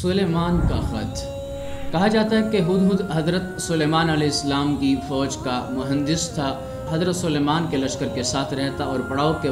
سلیمان کا خط۔ کہا جاتا ہے کہ ہدہد حضرت سلیمان علیہ السلام کی فوج کا مہندس تھا۔ حضرت سلیمان کے لشکر کے ساتھ رہتا اور پڑاؤ کے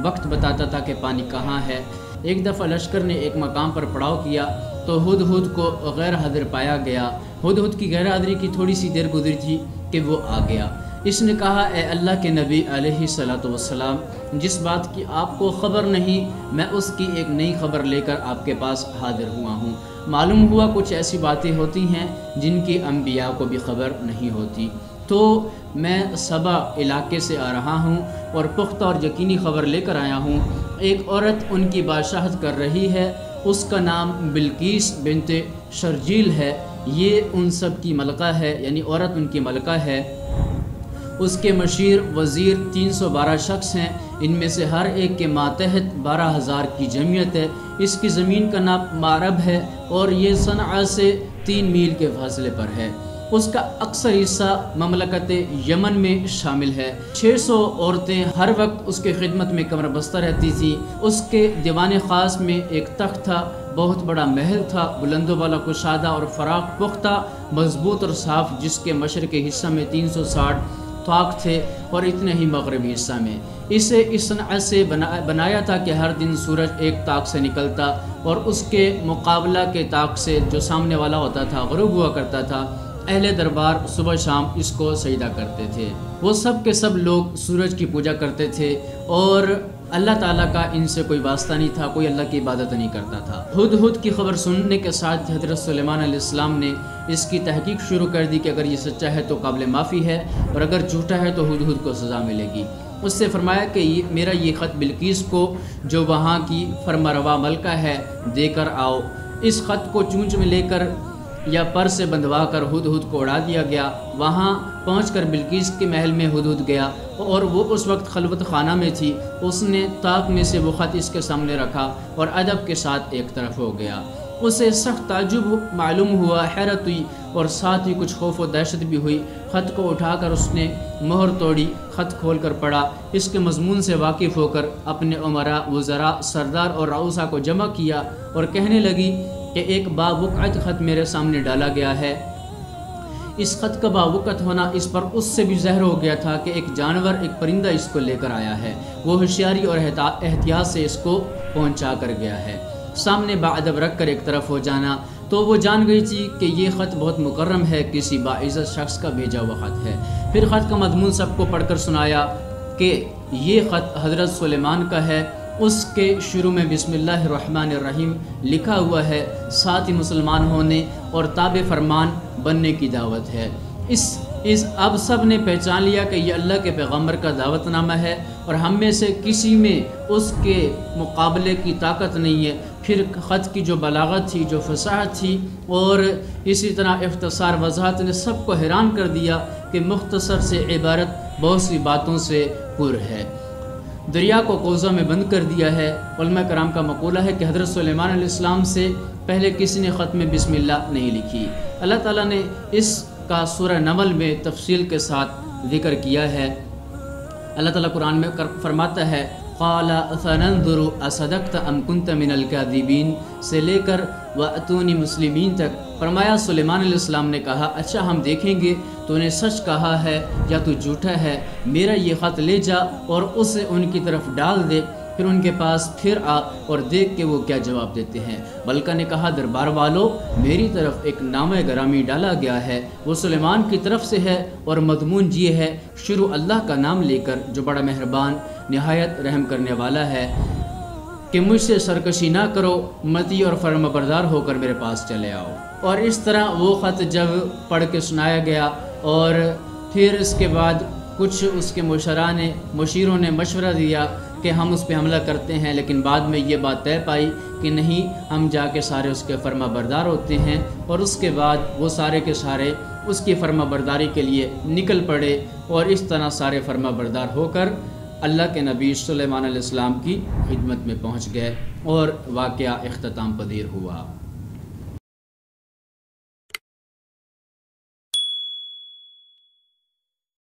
وقت بتاتا تھا کہ پانی کہاں ہے۔ ایک دفعہ لشکر نے ایک مقام پر پڑاؤ کیا تو ہدہد کو غیر حاضر پایا گیا۔ ہدہد کی غیر حاضری کی تھوڑی سی دیر گزری تھی کہ وہ آ گیا۔ اس نے کہا، اے اللہ کے نبی علیہ الصلوۃ والسلام، جس بات کی آپ کو خبر نہیں، میں اس کی ایک نئی خبر لے کر آپ کے پاس حاضر ہوا ہوں۔ معلوم ہوا کچھ ایسی باتیں ہوتی ہیں جن کی انبیاء کو بھی خبر نہیں ہوتی، تو میں سبا علاقے سے آ رہا ہوں اور پختہ اور یقینی خبر لے کر آیا ہوں۔ ایک عورت ان کی بادشاہت کر رہی ہے، اس کا نام بلقیس بنت شرجیل ہے۔ یہ ان سب کی ملکہ ہے، یعنی عورت ان کی ملکہ ہے۔ اس کے مشیر وزیر 312 شخص ہیں، ان میں سے ہر ایک کے ماتحت 12,000 کی جمعیت ہے۔ اس کی زمین کا نام معرب ہے اور یہ صنعاء سے 3 میل کے فاصلے پر ہے۔ اس کا اکثر حصہ مملکت یمن میں شامل ہے۔ 600 عورتیں ہر وقت اس کے خدمت میں کمر بستہ رہتی تھیں۔ اس کے دیوان خاص میں ایک تخت تھا، بہت بڑا محل تھا، بلند و بالا کشادہ اور فراخ پختہ، مضبوط اور صاف، جس کے مشرقی حصہ میں 360 طاق تھے اور اتنے ہی مغربی حصہ میں۔ اسے اس صنعت سے بنایا تھا کہ ہر دن سورج ایک طاق سے نکلتا اور اس کے مقابلہ کے طاق سے جو سامنے والا ہوتا تھا غروب ہوا کرتا تھا۔ اہل دربار صبح شام اس کو سجدہ کرتے تھے۔ وہ سب کے سب لوگ سورج کی پوجا کرتے تھے اور اللہ تعالیٰ کا ان سے کوئی واسطہ نہیں تھا، کوئی اللہ کی عبادت نہیں کرتا تھا۔ ہدہد کی خبر سننے کے ساتھ حضرت سلیمان علیہ السلام نے اس کی تحقیق شروع کر دی کہ اگر یہ سچا ہے تو قابل معافی ہے اور اگر جھوٹا ہے تو ہدہد کو سزا ملے گی۔ اس سے فرمایا کہ میرا یہ خط بلقیس کو، جو وہاں کی فرمانروا ملکہ ہے، دے کر آؤ۔ اس خط کو چونچ میں لے کر یا پر سے بندھوا کر ہدہد کو اڑا دیا گیا۔ وہاں پہنچ کر بلقیس کے محل میں ہدہد گیا اور وہ اس وقت خلوت خانہ میں تھی۔ اس نے طاق میں سے وہ خط اس کے سامنے رکھا اور ادب کے ساتھ ایک طرف ہو گیا۔ اسے سخت تعجب معلوم ہوا، حیرت ہوئی اور ساتھ ہی کچھ خوف و دہشت بھی ہوئی۔ خط کو اٹھا کر اس نے مہر توڑی، خط کھول کر پڑھا۔ اس کے مضمون سے واقف ہو کر اپنے عمراء، وزراء، سردار اور رؤسا کو جمع کیا اور کہنے لگی کہ ایک باوقعت خط میرے سامنے ڈالا گیا ہے۔ اس خط کا باوقعت ہونا اس پر اس سے بھی ظاہر ہو گیا تھا کہ ایک جانور، ایک پرندہ اس کو لے کر آیا ہے۔ وہ ہوشیاری اور احتیاط سے اس کو پہنچا کر گیا ہے۔ سامنے باادب رکھ کر ایک طرف ہو جانا، تو وہ جان گئی تھی کہ یہ خط بہت مکرم ہے، کسی باعزت شخص کا بھیجا ہوا خط ہے۔ پھر خط کا مضمون سب کو پڑھ کر سنایا کہ یہ خط حضرت سلیمان کا ہے۔ اس کے شروع میں بسم اللہ الرحمن الرحیم لکھا ہوا ہے، ساتھ ہی مسلمان ہونے اور تابع فرمان بننے کی دعوت ہے۔ اب سب نے پہچان لیا کہ یہ اللہ کے پیغمبر کا دعوت نامہ ہے اور ہم میں سے کسی میں اس کے مقابلے کی طاقت نہیں ہے۔ پھر خط کی جو بلاغت تھی، جو فصاحت تھی اور اسی طرح اختصار وضاحت نے سب کو حیران کر دیا کہ مختصر سے عبارت بہت سی باتوں سے پر ہے۔ دریا کو کوزہ میں بند کر دیا ہے۔ علماء کرام کا مقولہ ہے کہ حضرت سلیمان علیہ السلام سے پہلے کسی نے خط میں بسم اللہ نہیں لکھی۔ اللہ تعالیٰ نے اس کا سورہ نمل میں تفصیل کے ساتھ ذکر کیا ہے۔ اللہ تعالیٰ قرآن میں فرماتا ہے، قال فننظر اصدقت ام کنت من الکاذبین سے لے کر واتونی مسلمین تک۔ فرمایا سلیمان علیہ السلام نے کہا، اچھا ہم دیکھیں گے تو نے سچ کہا ہے یا تو جھوٹا ہے۔ میرا یہ خط لے جا اور اسے ان کی طرف ڈال دے، پھر ان کے پاس پھر آ اور دیکھ کہ وہ کیا جواب دیتے ہیں۔ بلکہ نے کہا، دربار والو، میری طرف ایک نامہ گرامی ڈالا گیا ہے، وہ سلیمان کی طرف سے ہے اور مضمون یہ ہے، شروع اللہ کا نام لے کر جو بڑا مہربان نہایت رحم کرنے والا ہے، کہ مجھ سے سرکشی نہ کرو، متی اور فرما بردار ہو کر میرے پاس چلے آؤ۔ اور اس طرح وہ خط جب پڑھ کے سنایا گیا اور پھر اس کے بعد کچھ اس کے مشیروں نے مشورہ دیا کہ ہم اس پہ حملہ کرتے ہیں، لیکن بعد میں یہ بات طے پائی کہ نہیں، ہم جا کے سارے اس کے فرما بردار ہوتے ہیں۔ اور اس کے بعد وہ سارے کے سارے اس کی فرما برداری کے لیے نکل پڑے اور اس طرح سارے فرما بردار ہو کر اللہ کے نبی سلیمان علیہ السلام کی خدمت میں پہنچ گئے اور واقعہ اختتام پذیر ہوا۔